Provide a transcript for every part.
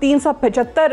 375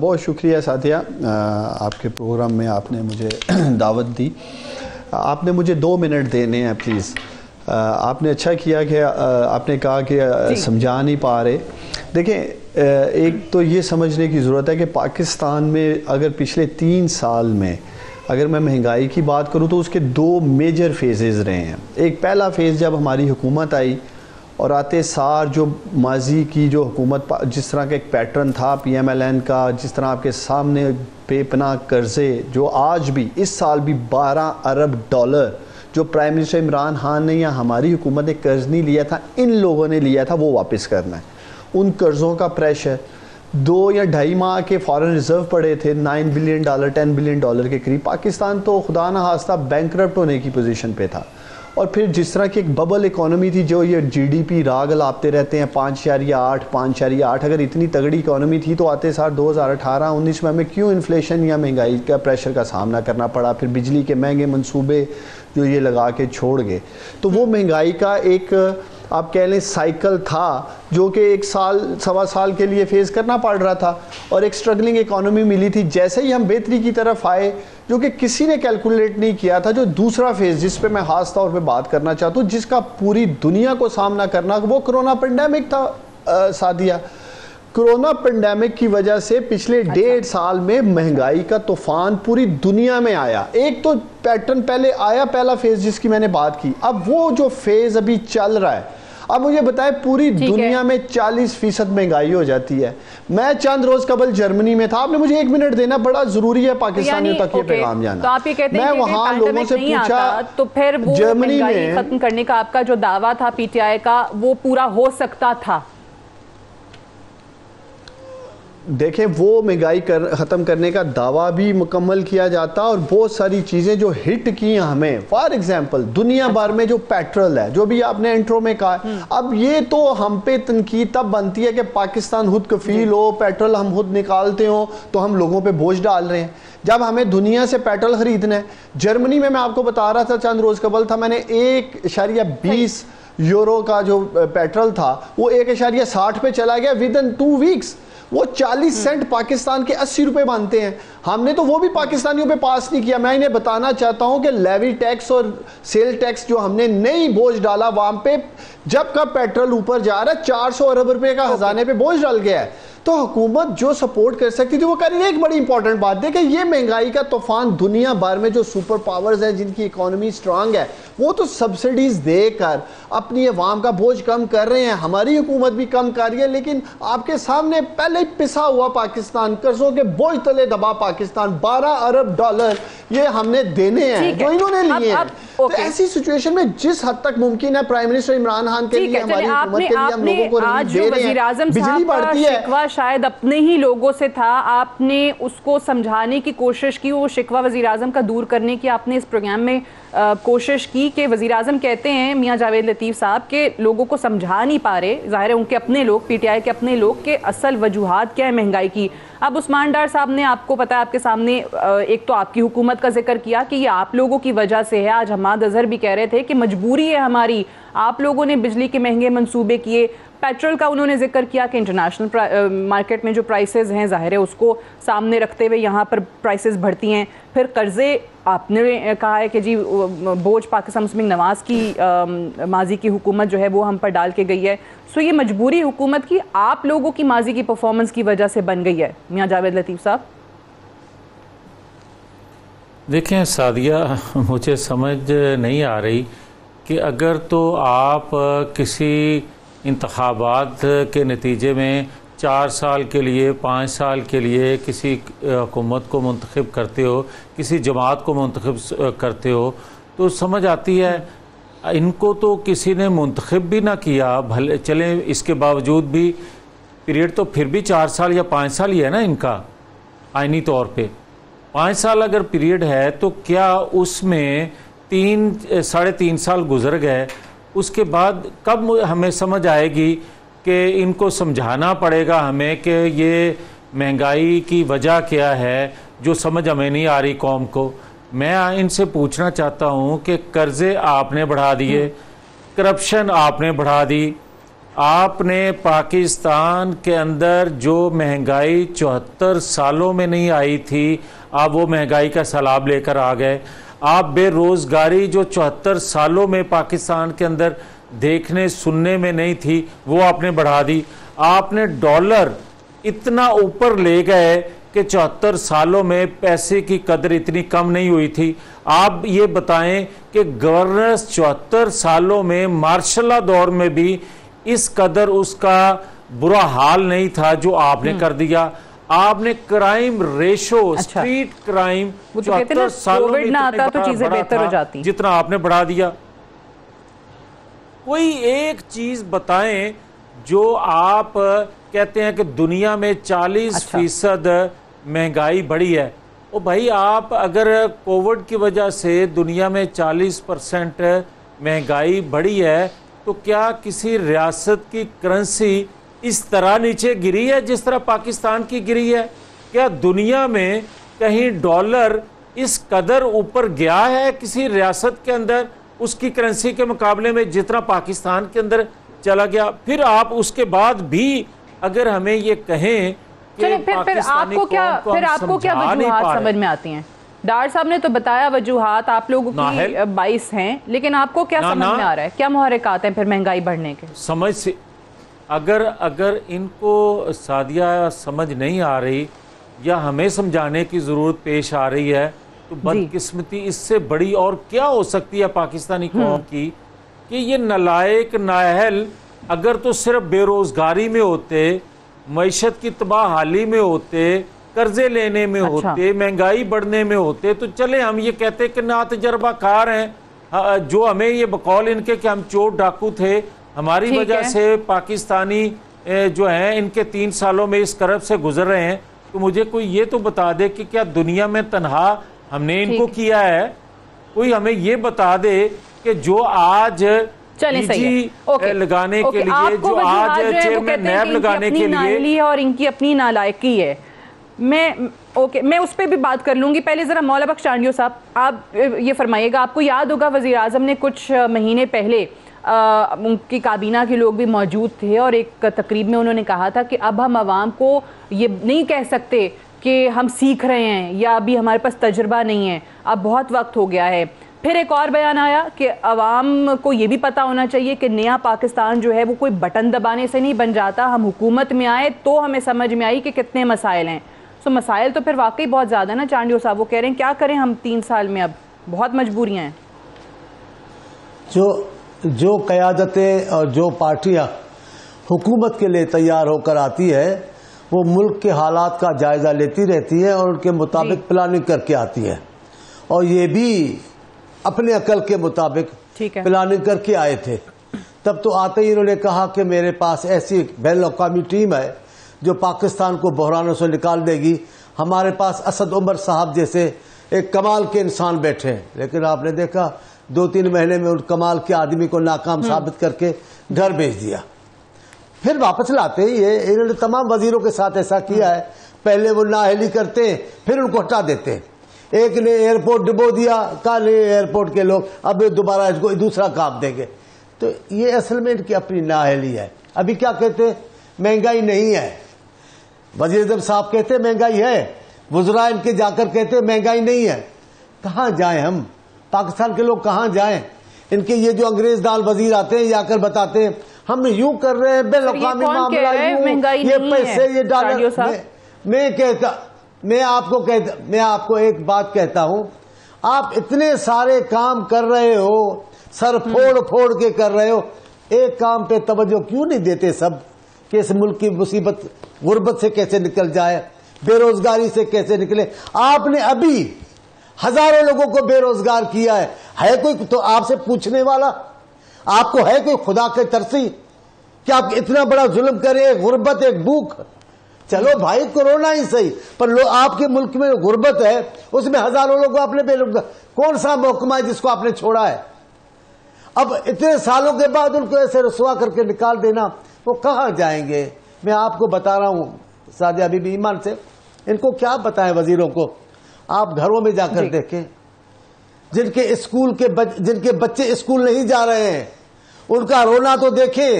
بہت شکریہ ساتھیہ، آپ کے پروگرام میں آپ نے مجھے دعوت دی. آپ نے مجھے 2 منٹ دینے ہیں پلیز. آپ نے اچھا کیا کہ آپ نے کہا کہ سمجھا نہیں پا رہے. دیکھیں، ایک تو یہ سمجھنے کی ضرورت ہے کہ پاکستان میں اگر پچھلے 3 سال میں اگر میں مہنگائی کی بات کروں تو اس کے 2 میجر فیزز رہے ہیں. ایک پہلا فیز جب ہماری حکومت آئی اور آتے سار جو ماضی کی جو حکومت جس طرح کا ایک پیٹرن تھا PMLN کا، جس طرح آپ کے سامنے بے پناہ قرضے جو آج بھی اس سال بھی 12 ارب ڈالر جو پرائم منسٹر عمران خان نے یا ہماری حکومت نے قرض نہیں لیا تھا، ان لوگوں نے لیا تھا، وہ واپس کرنا ہے. ان قرضوں کا پریشر 2 یا 2.5 ماہ کے فارن ریزرو پڑے تھے 9 بلین ڈالر 10 بلین ڈالر کے قریب. پاکستان تو خدا نہ خواستہ بینکرپٹ ہونے کی پوزیشن پہ تھا. اور پھر جس طرح کی ایک ببل اکانومی تھی، جو یہ GDP راگ لاپتے رہتے ہیں 5.8 5.8، اگر اتنی تگڑی اکانومی تھی تو آتے سال 2018-19 میں ہمیں کیوں انفلیشن یا مہنگائی کا پریشر کا سامنا کرنا پڑا؟ پھر بجلی کے مہنگے منصوبے جو یہ لگا کے چھوڑ گئے. تو وہ مہنگائی کا ایک آپ کہہ لیں سائیکل تھا جو کہ 1 سال 1.25 سال کے لیے فیس کرنا پڑ رہا تھا، اور ایک سٹرگلنگ اکانومی ملی تھی. جیسے ہی ہم بہتری کی طرف آئے، جو کہ کسی نے کیلکولیٹ نہیں کیا تھا، جو دوسرا فیز جس پہ میں خاص طور پہ بات کرنا چاہتا ہوں، جس کا پوری دنیا کو سامنا کرنا، وہ کرونا پینڈیمک تھا. سادیہ، کرونا پینڈیمک کی وجہ سے پچھلے 1.5 سال میں مہنگائی کا طوفان پوری دنیا میں آیا. ایک تو پیٹرن پہلے آیا، پہلا فیز جس کی میں نے بات کی، اب وہ جو فیز ابھی چل رہا ہے. اب مجھے بتائیں، پوری دنیا میں 40% مہنگائی ہو جاتی ہے. میں چند روز قبل جرمنی میں تھا. آپ نے مجھے 1 منٹ دینا، بڑا ضروری ہے پاکستانیوں تک یہ پیغام جانا. میں وہاں لوگوں سے پوچھا، تو پھر وہ مہنگائی ختم کرنے کا آپ کا جو دعویٰ تھا PTI کا، وہ پورا ہو سکتا تھا؟ دیکھیں، وہ مہنگائی ختم کرنے کا دعویٰ بھی مکمل کیا جاتا، اور بہت ساری چیزیں جو ہٹ کی ہمیں، فار ایگزامپل دنیا بھر میں جو پیٹرول ہے، جو بھی آپ نے انٹرو میں کہا، اب یہ تو ہم پہ تنقید تب بنتی ہے کہ پاکستان خود کفیل ہو، پیٹرول ہم خود نکالتے ہوں تو ہم لوگوں پہ بوجھ ڈال رہے ہیں، جب ہمیں دنیا سے پیٹرول خریدنا ہے. جرمنی میں آپ کو بتا رہا تھا چند روز قبل تھا، میں نے 1.20 یورو کا جو پیٹرول تھا وہ 1.60 پہ چلا گیا ودن 2 ویکس. وہ 40 سینٹ پاکستان کے 80 روپے بنتے ہیں. ہم نے تو وہ بھی پاکستانیوں پہ پاس نہیں کیا. میں انہیں بتانا چاہتا ہوں کہ لیوی ٹیکس اور سیل ٹیکس جو ہم نے نئی بوجھ ڈالا وہاں پہ، جب کا پیٹرول اوپر جا رہا ہے 400 ارب روپے کا خزانے پہ بوجھ ڈال گیا ہے. تو حکومت جو سپورٹ کر سکتی تھی وہ کر رہی ہے. ایک بڑی امپورٹنٹ بات ہے کہ یہ مہنگائی کا طوفان دنیا بھر میں جو سپر پاورز ہیں، جن کی اکانومی سٹرانگ ہے، وہ تو سبسڈیز دے کر اپنی عوام کا بوجھ کم کر رہے ہیں. ہماری حکومت بھی کم کر رہی ہے، لیکن آپ کے سامنے پہلے ہی پسا ہوا پاکستان، قرضوں کے بوجھ تلے دبا پاکستان. 12 ارب ڈالر یہ ہم نے دینے ہیں جو انہوں نے لیے ہیں. تو ایسی سچویشن میں جس حد تک ممکن ہے پرائم منسٹر عمران خان کے لیے، ہماری حکومت کے لیے، ہم لوگوں کو ریلیف دے رہے ہیں. بجلی بڑھتی ہے، شاید اپنے ہی لوگوں سے تھا، آپ نے اس کو سمجھانے کی کوشش کی، وہ شکوہ وزیراعظم کا دور کرنے کی آپ نے اس پروگرام میں کوشش کی کہ وزیراعظم کہتے ہیں میاں جاوید لطیف صاحب کہ لوگوں کو سمجھا نہیں پا رہے. ظاہر ہے ان کے اپنے لوگ، PTI کے اپنے لوگ، کہ اصل وجوہات کیا ہے مہنگائی کی. اب عثمان ڈار صاحب نے آپ کو پتا ہے آپ کے سامنے ایک تو آپ کی حکومت کا ذکر کیا کہ یہ آپ لوگوں کی وجہ سے ہے. آج حماد اظہر بھی کہہ رہے تھے کہ مجبوری ہے ہماری، آپ لوگوں نے بجلی کے مہنگے منصوبے کیے. پیٹرول کا انہوں نے ذکر کیا کہ انٹرنیشنل مارکیٹ میں جو پرائسز ہیں، ظاہر ہے اس کو سامنے رکھتے ہوئے یہاں پر پرائسز بڑھتی ہیں. پھر قرضے آپ نے کہا ہے کہ جی بوجھ پاکستان مسلم نواز کی ماضی کی حکومت جو ہے وہ ہم پر ڈال کے گئی ہے. سو یہ مجبوری حکومت کی آپ لوگوں کی ماضی کی پرفارمنس کی وجہ سے بن گئی ہے. میاں جاوید لطیف صاحب دیکھیں سعدیہ، مجھے سمجھ نہیں آ رہی کہ اگر تو آپ کسی انتخابات کے نتیجے میں 4 سال کے لیے 5 سال کے لیے کسی حکومت کو منتخب کرتے ہو، کسی جماعت کو منتخب کرتے ہو، تو سمجھ آتی ہے ان کو تو کسی نے منتخب بھی نہ کیا، بھلے چلیں اس کے باوجود بھی پیریڈ تو پھر بھی 4 سال یا 5 سال ہی ہے نا ان کا آئینی طور پہ. 5 سال اگر پیریڈ ہے تو کیا اس میں 3.5 سال گزر گئے؟ اس کے بعد کب ہمیں سمجھ آئے گی کہ ان کو سمجھانا پڑے گا ہمیں کہ یہ مہنگائی کی وجہ کیا ہے جو سمجھ ہمیں نہیں آ رہی قوم کو. میں ان سے پوچھنا چاہتا ہوں کہ قرضے آپ نے بڑھا دیے، کرپشن آپ نے بڑھا دی، آپ نے پاکستان کے اندر جو مہنگائی 74 سالوں میں نہیں آئی تھی، آپ وہ مہنگائی کا سیلاب لے کر آ گئے. آپ بے روزگاری جو 74 سالوں میں پاکستان کے اندر دیکھنے سننے میں نہیں تھی، وہ آپ نے بڑھا دی. آپ نے ڈالر اتنا اوپر لے گئے کہ 74 سالوں میں پیسے کی قدر اتنی کم نہیں ہوئی تھی. آپ یہ بتائیں کہ گورننس 74 سالوں میں مارشل لا دور میں بھی اس قدر اس کا برا حال نہیں تھا جو آپ نے کر دیا. آپ نے کرائم ریشو، اسٹریٹ کرائم 74 سالوں میں اتنا بڑا تھا جتنا آپ نے بڑھا دیا. کوئی ایک چیز بتائیں جو آپ کہتے ہیں کہ دنیا میں 40% مہنگائی بڑھی ہے. او بھائی، آپ اگر کووڈ کی وجہ سے دنیا میں 40% مہنگائی بڑھی ہے تو کیا کسی ریاست کی کرنسی اس طرح نیچے گری ہے جس طرح پاکستان کی گری ہے؟ کیا دنیا میں کہیں ڈالر اس قدر اوپر گیا ہے کسی ریاست کے اندر اس کی کرنسی کے مقابلے میں جتنا پاکستان کے اندر چلا گیا؟ پھر آپ اس کے بعد بھی اگر ہمیں یہ کہیں کہ پھر آپ کو کیا وجوہات سمجھ میں آتی ہیں؟ ڈار صاحب نے تو بتایا وجوہات آپ لوگوں کی 22 ہیں، لیکن آپ کو کیا سمجھ میں آ رہا ہے؟ کیا محرکات ہیں پھر مہنگائی بڑھنے کے؟ سمجھ سے اگر ان کو سعدیہ سمجھ نہیں آ رہی یا ہمیں سمجھانے کی ضرورت پیش آ رہی ہے تو بدقسمتی اس سے بڑی اور کیا ہو سکتی ہے پاکستانی قوم کی کہ یہ نالائق نااہل اگر تو صرف بے روزگاری میں ہوتے، معیشت کی تباہ حالی میں ہوتے، قرضے لینے میں ہوتے، مہنگائی بڑھنے میں ہوتے تو چلے ہم یہ کہتے کہ نا تجربہ کار ہیں، جو ہمیں یہ بقول ان کے کہ ہم چور ڈاکو تھے، ہماری وجہ سے پاکستانی جو ہیں ان کے 3 سالوں میں اس کرب سے گزر رہے ہیں. تو مجھے کوئی یہ تو بتا دے کہ کیا دنیا میں تنہا ہم نے ان کو کیا ہے؟ کوئی ہمیں یہ بتا دے کہ جو آج لگانے کے لیے، جو آج چیئرمین نیب لگانے کے لیے، اور ان کی اپنی نالائقی ہے. میں اس پہ بھی بات کر لوں گی. پہلے ذرا مولا بخش ٹانڈیو صاحب آپ یہ فرمائیے گا، آپ کو یاد ہوگا وزیر اعظم نے کچھ مہینے پہلے ان کی کابینہ کے لوگ بھی موجود تھے اور ایک تقریب میں انہوں نے کہا تھا کہ اب ہم عوام کو یہ نہیں کہہ سکتے کہ ہم سیکھ رہے ہیں یا ابھی ہمارے پاس تجربہ نہیں ہے، اب بہت وقت ہو گیا ہے. پھر ایک اور بیان آیا کہ عوام کو یہ بھی پتہ ہونا چاہیے کہ نیا پاکستان جو ہے وہ کوئی بٹن دبانے سے نہیں بن جاتا، ہم حکومت میں آئے تو ہمیں سمجھ میں آئی کہ کتنے مسائل ہیں. سو مسائل تو پھر واقعی بہت زیادہ نا چانڈیو صاحب. وہ کہہ رہے ہیں کیا کریں ہم 3 سال میں، اب بہت مجبوریاں ہیں. جو قیادتیں اور جو پارٹیاں حکومت کے لیے تیار ہو کر آتی ہے وہ ملک کے حالات کا جائزہ لیتی رہتی ہے اور ان کے مطابق پلاننگ کر کے آتی ہے، اور یہ بھی اپنے عقل کے مطابق پلاننگ کر کے آئے تھے. تب تو آتے ہی انہوں نے کہا کہ میرے پاس ایسی بین الاقوامی ٹیم ہے جو پاکستان کو بحرانوں سے نکال دے گی. ہمارے پاس اسد عمر صاحب جیسے ایک کمال کے انسان بیٹھے ہیں، لیکن آپ نے دیکھا 2-3 مہینے میں ان کمال کے آدمی کو ناکام ثابت کر کے گھر بھیج دیا. پھر واپس لاتے یہ انہوں نے تمام وزیروں کے ساتھ ایسا کیا ہے. پہلے وہ نااہلی کرتے ہیں پھر ان کو ہٹا دیتے ہیں. ایک نے ایئرپورٹ ڈبو دیا، کل ایئرپورٹ کے لوگ اب دوبارہ اس کو دوسرا کام دیں گے. تو یہ اصل میں ان کی اپنی نااہلی ہے. ابھی کیا کہتے ہیں؟ مہنگائی نہیں ہے. وزیر اعظم صاحب کہتے ہیں مہنگائی ہے، وزراء ان کے جا کر کہتے ہیں مہنگائی نہیں ہے. کہاں جائیں ہم؟ پاکستان کے لوگ کہاں جائیں؟ ان کے یہ جو انگریز دال وزیر آتے ہیں یہ آ کر بتاتے ہیں ہم یوں کر رہے ہیں بین الاقوامی معاملہ یوں، یہ پیسے یہ ڈالر. میں آپ کو ایک بات کہتا ہوں، آپ اتنے سارے کام کر رہے ہو، سر پھوڑ کے کر رہے ہو، ایک کام پہ توجہ کیوں نہیں دیتے سب کہ اس ملک کی مصیبت غربت سے کیسے نکل جائے، بے روزگاری سے کیسے نکلے؟ آپ نے ابھی ہزاروں لوگوں کو بے روزگار کیا ہے کوئی تو آپ سے پوچھنے والا؟ آپ کو ہے کوئی خدا کے ترسی کہ آپ اتنا بڑا ظلم کریں؟ غربت، ایک بھوک. چلو بھائی کرونا ہی صحیح، پر آپ کے ملک میں غربت ہے، اس میں ہزاروں لوگوں آپ نے بے روزگار. کون سا محکمہ ہے جس کو آپ نے چھوڑا ہے؟ اب اتنے سالوں کے بعد ان کو ایسے رسوا کر کے نکال دینا، وہ کہاں جائیں گے؟ میں آپ کو بتا رہا ہوں سعدیہ بی بی ایمان سے، ان کو کیا بتائیں وزیروں کو؟ آپ گھروں میں جا کر دیکھیں، جن کے بچے اسکول نہیں جا رہے ہیں ان کا رونا تو دیکھیں.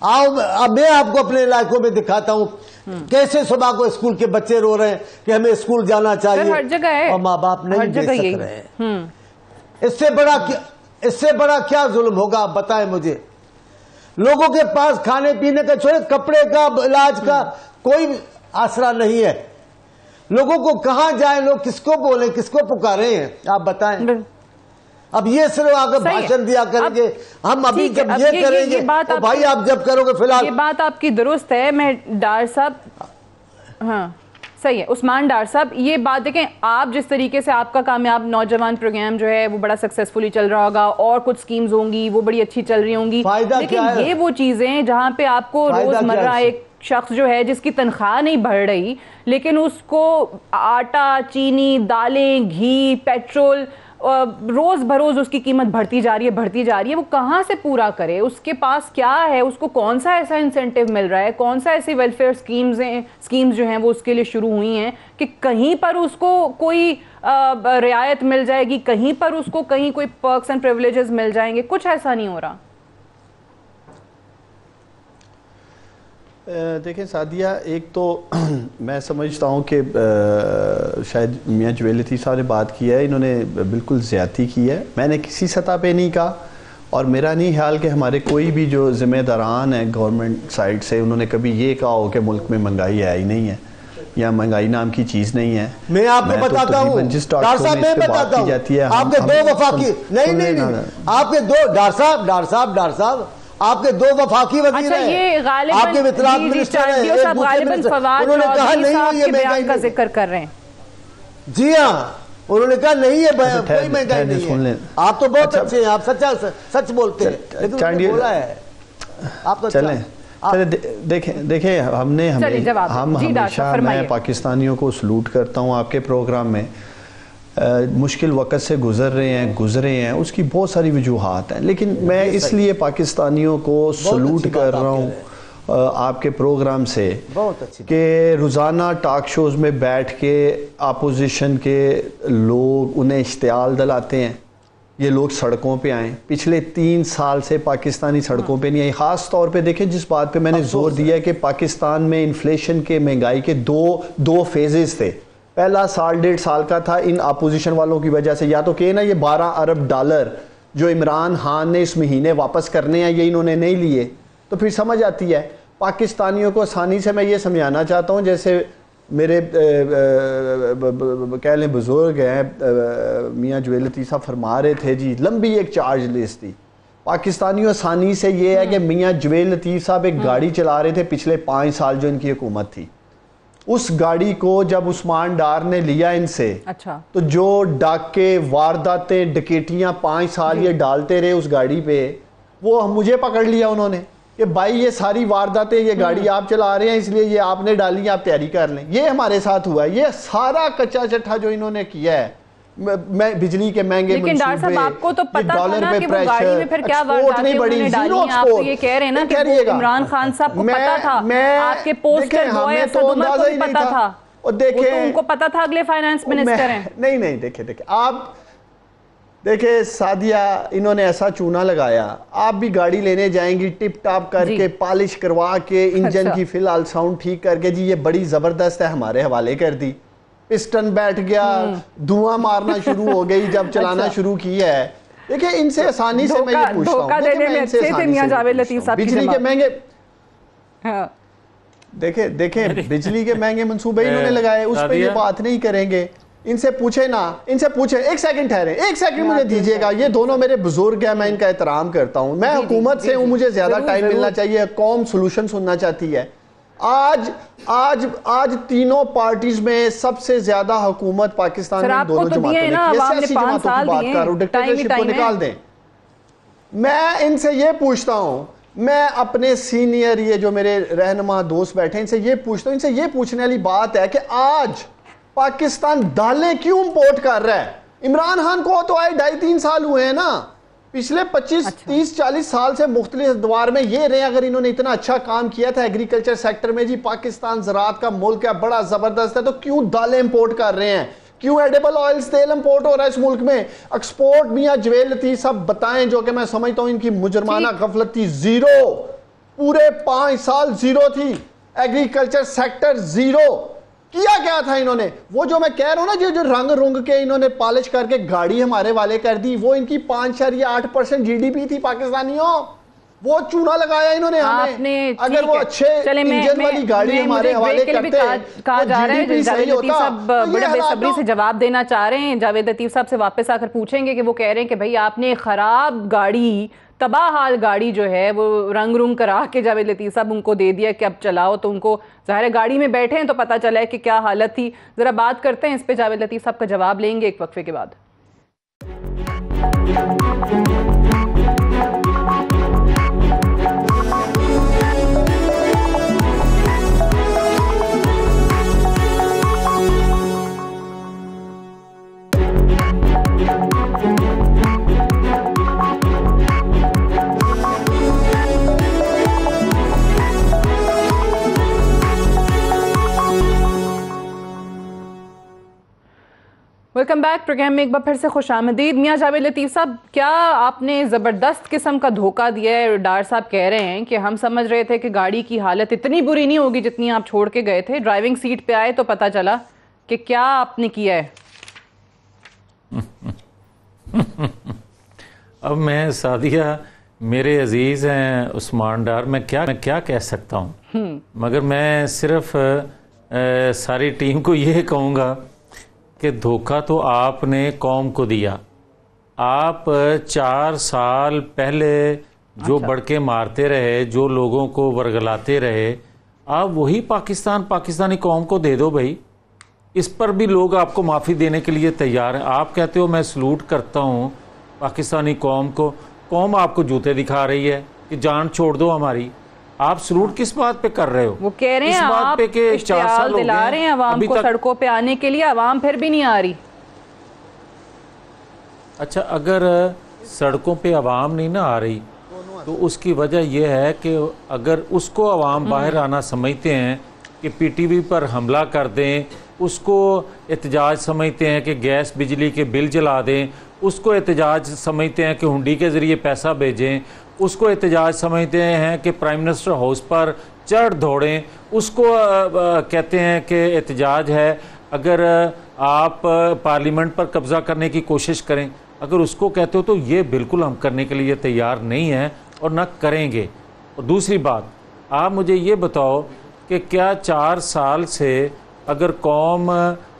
اب میں آپ کو اپنے علاقوں میں دکھاتا ہوں کیسے صبح کو اسکول کے بچے رو رہے ہیں کہ ہمیں اسکول جانا چاہیے، ہر جگہ ہے، اور ماں باپ نہیں دے سک رہے ہیں۔ اس سے بڑا کیا ظلم ہوگا آپ بتائیں مجھے؟ لوگوں کے پاس کھانے پینے کا چھوڑے، کپڑے کا، علاج کا کوئی آسرا نہیں ہے۔ لوگوں کو کہاں جائیں، لوگ کس کو بولیں، کس کو پکارے ہیں آپ بتائیں؟ اب یہ صرف آگے بھاشن دیا کریں گے، ہم ابھی جب یہ کریں گے تو بھائی آپ جب کرو گے۔ فی الحال یہ بات آپ کی درست ہے۔ میں ڈار صاحب، ہاں صحیح ہے عثمان ڈار صاحب، یہ بات دیکھیں، آپ جس طریقے سے آپ کا کامیاب نوجوان پروگرام جو ہے وہ بڑا سکسیسفلی چل رہا ہوگا اور کچھ سکیمز ہوں گی وہ بڑی اچھی چل رہی ہوں گی، لیکن یہ وہ چیزیں جہاں پہ آپ کو روزمرہ ایک شخص جو ہے جس کی تنخواہ نہیں بڑھ رہی لیکن اس کو آٹا، چینی، دالیں، گھی، پیٹرول روز بروز اس کی قیمت بڑھتی جا رہی ہے، وہ کہاں سے پورا کرے؟ اس کے پاس کیا ہے؟ اس کو کون سا ایسا انسینٹیو مل رہا ہے؟ کون سا ایسی ویلفیئر سکیمز جو ہیں وہ اس کے لیے شروع ہوئی ہیں کہ کہیں پر اس کو کوئی رعایت مل جائے گی، کہیں پر اس کو کہیں کوئی پرکس اینڈ پریولیجز مل جائیں گے؟ کچھ ایسا نہیں ہو رہا۔ دیکھیں سعدیہ، ایک تو میں سمجھتا ہوں کہ شاید میاں جویل لطیف صاحب نے بات کی ہے، انہوں نے بالکل زیادتی کی ہے۔ میں نے کسی سطح پہ نہیں کہا، اور میرا نہیں خیال کہ ہمارے کوئی بھی جو ذمہ داران ہیں گورنمنٹ سائڈ سے انہوں نے کبھی یہ کہا ہو کہ ملک میں مہنگائی ہے ہی نہیں ہے یا مہنگائی نام کی چیز نہیں ہے۔ میں آپ کو بتاتا ہوں ڈار صاحب، میں بتاتا ہوں آپ کے دو وفاقی نہیں آپ کے دو ڈار صاحب آپ کے دو وفاقی وزیر ہیں، آپ کے اطلاعات منسٹر ہیں، انہوں نے کہا نہیں یہ مہنگائی کا ذکر کر رہے ہیں۔ جی ہاں، انہوں نے کہا نہیں یہ کوئی مہنگائی نہیں ہے۔ آپ تو بہت اچھے ہیں، آپ سچ بولتے ہیں، لیکن انہوں نے بولا ہے آپ تو چلیں دیکھیں ہم ہمیشہ، میں پاکستانیوں کو سلوٹ کرتا ہوں آپ کے پروگرام میں، مشکل وقت سے گزرے ہیں، اس کی بہت ساری وجوہات ہیں، لیکن میں اس لیے پاکستانیوں کو سلوٹ کر رہا ہوں آپ کے پروگرام سے کہ روزانہ ٹاک شوز میں بیٹھ کے اپوزیشن کے لوگ انہیں اشتعال دلاتے ہیں، یہ لوگ سڑکوں پہ آئیں۔ پچھلے 3 سال سے پاکستانی سڑکوں پہ نہیں آئی۔ خاص طور پہ دیکھیں جس بات پہ میں نے زور دیا ہے کہ پاکستان میں انفلیشن کے، مہنگائی کے دو فیزز تھے۔ پہلا سال 1.5 سال کا تھا ان اپوزیشن والوں کی وجہ سے، یا تو کہ نا یہ 12 ارب ڈالر جو عمران خان نے اس مہینے واپس کرنے ہیں یہ انہوں نے نہیں لیے، تو پھر سمجھ آتی ہے پاکستانیوں کو۔ آسانی سے میں یہ سمجھانا چاہتا ہوں، جیسے میرے کہہ لیں بزرگ ہیں میاں جویل لطیف صاحب فرما رہے تھے، جی لمبی ایک چارج لسٹ تھی پاکستانیوں۔ آسانی سے یہ ہے کہ میاں جویل لطیف صاحب ایک گاڑی چلا رہے تھے پچھلے 5 سال جو ان کی حکومت تھی، اس گاڑی کو جب عثمان ڈار نے لیا ان سے، تو جو ڈاکے، وارداتیں، ڈکیٹیاں 5 سال یہ ڈالتے رہے اس گاڑی پہ، وہ مجھے پکڑ لیا انہوں نے کہ بھائی یہ ساری وارداتیں، یہ گاڑی آپ چلا رہے ہیں اس لیے یہ آپ نے ڈالی، آپ تیاری کر لیں۔ یہ ہمارے ساتھ ہوا ہے، یہ سارا کچا چٹھا جو انہوں نے کیا ہے، میں بجلی کے مہنگے لیکن ڈار صاحب آپ کو تو پتہ تھا نا کہ وہ گاڑی میں پھر کیا وارداتیں انہوں نے ڈالی ہیں۔ آپ تو یہ کہہ رہے ہیں نا کہ عمران خان صاحب کو پتہ تھا، آپ کے پوسٹر بوائے اسد عمر کو بھی پتہ تھا، وہ تو ان کو پتہ تھا اگلے فائنانس منسٹر ہیں۔ نہیں دیکھیں آپ دیکھیں سعدیہ، انہوں نے ایسا چونا لگایا، آپ بھی گاڑی لینے جائیں گی ٹپ ٹاپ کر کے، پالش کروا کے، انجن کی فی الحال ساؤنڈ ٹھیک کر کے، جی یہ بڑی زبردست ہے، ہمارے حوالے کر دی، پسٹن بیٹھ گیا، دھواں مارنا شروع ہو گئی جب چلانا شروع کیا ہے۔ دیکھیں ان سے آسانی سے میں یہ پوچھتا ہوں، بجلی کے مہنگے، دیکھیں بجلی کے مہنگے منصوبے انہوں نے لگائے، اس پہ یہ بات نہیں کریں گے۔ ان سے پوچھیں نا، ان سے پوچھیں، ایک سیکنڈ ٹھہریں، ایک سیکنڈ مجھے دیجئے گا، یہ دونوں میرے بزرگ ہیں، میں ان کا احترام کرتا ہوں، میں حکومت سے ہوں، مجھے زیادہ ٹائم ملنا چاہیے، قوم سلوشن سننا چاہتی ہے۔ آج تینوں پارٹیز میں سب سے زیادہ حکومت پاکستان میں دونوں جماعتوں نے کی، سیاسی جماعتوں کی بات کر رہا ہوں، ڈکٹیٹرشپ کو نکال دیں۔ میں ان سے یہ پوچھتا ہوں، میں اپنے سینئر یہ جو میرے رہنما دوست بیٹھے ان سے یہ پوچھتا ہوں، ان سے یہ پوچھنے والی بات ہے کہ آج پاکستان دالیں کیوں امپورٹ کر رہا ہے؟ عمران خان کو تو آئے 2.5-3 سال ہوئے ہیں نا، پچھلے 25-30-40 سال سے مختلف ادوار میں یہ رہے، اگر انہوں نے اتنا اچھا کام کیا تھا ایگریکلچر سیکٹر میں، جی پاکستان زراعت کا ملک ہے، بڑا زبردست ہے، تو کیوں دالیں امپورٹ کر رہے ہیں؟ کیوں ایڈیبل آئلز تیل امپورٹ ہو رہا ہے اس ملک میں؟ ایکسپورٹ میاں جویل لطیف صاحب بتائیں، جو کہ میں سمجھتا ہوں ان کی مجرمانہ غفلت تھی، 0 پورے 5 سال زیرو تھی، ایگریکلچر سیکٹر زیرو. کیا کیا تھا انہوں نے؟ وہ جو میں کہہ رہا ہوں نا جو رنگ رنگ کے انہوں نے پالش کر کے گاڑی ہمارے والے کر دی، وہ ان کی 5.8% جی ڈی پی تھی پاکستانیوں. وہ چونا لگایا انہوں نے ہمیں. اگر وہ اچھے انجن والی گاڑی ہمارے حوالے کرتے کہا جا رہا ہے جاوید لطیف صاحب بڑے بے صبری سے جواب دینا چاہ رہے ہیں. جاوید لطیف صاحب سے واپس آ کر پوچھیں گے کہ وہ کہہ رہے ہیں کہ بھائی آپ نے خراب گاڑی، تباہ حال گاڑی جو ہے وہ رنگ رنگ کرا کے جاوید لطیف صاحب ان کو دے دیا کہ اب چلاؤ. تو ان کو ظاہر گاڑی میں بیٹھے ہیں تو پتہ چلا ہے کہ کیا حالت تھی. ذرا بات کرتے ہیں اس پہ، جاوید لطیف صاحب کا جواب لیں گے ایک وقفے کے بعد. Welcome back. پروگرام میں ایک بار پھر سے خوش آمدید. میاں جاوید لطیف صاحب، کیا آپ نے زبردست قسم کا دھوکہ دیا ہے؟ ڈار صاحب کہہ رہے ہیں کہ ہم سمجھ رہے تھے کہ گاڑی کی حالت اتنی بری نہیں ہوگی جتنی آپ چھوڑ کے گئے تھے، ڈرائیونگ سیٹ پہ آئے تو پتہ چلا کہ کیا آپ نے کیا ہے. اب میں سعدیہ، میرے عزیز ہیں عثمان ڈار، میں کیا کہہ سکتا ہوں، مگر میں صرف ساری ٹیم کو یہ کہوں گا کہ دھوکہ تو آپ نے قوم کو دیا. آپ 4 سال پہلے جو بڑکے مارتے رہے، جو لوگوں کو ورگلاتے رہے، آپ وہی پاکستانی قوم کو دے دو بھائی. اس پر بھی لوگ آپ کو معافی دینے کے لیے تیار ہیں. آپ کہتے ہو میں سلوٹ کرتا ہوں پاکستانی قوم کو، قوم آپ کو جوتے دکھا رہی ہے کہ جان چھوڑ دو ہماری. آپ سلوٹ کس بات پہ کر رہے ہو؟ وہ کہہ رہے ہیں آپ اشتعال دلا رہے ہیں عوام کو سڑکوں پہ آنے کے لیے، عوام پھر بھی نہیں آ رہی. اچھا، اگر سڑکوں پہ عوام نہیں نہ آ رہی تو اس کی وجہ یہ ہے کہ اگر اس کو عوام باہر آنا سمجھتے ہیں کہ پی ٹی وی پر حملہ کر دیں، اس کو احتجاج سمجھتے ہیں کہ گیس بجلی کے بل جلا دیں، اس کو احتجاج سمجھتے ہیں کہ ہنڈی کے ذریعے پیسہ بھیجیں، اس کو احتجاج سمجھتے ہیں کہ پرائم منسٹر ہاؤس پر چڑھ دوڑیں، اس کو کہتے ہیں کہ احتجاج ہے اگر آپ پارلیمنٹ پر قبضہ کرنے کی کوشش کریں. اگر اس کو کہتے ہو تو یہ بالکل ہم کرنے کے لیے تیار نہیں ہیں اور نہ کریں گے. اور دوسری بات، آپ مجھے یہ بتاؤ کہ کیا 4 سال سے اگر قوم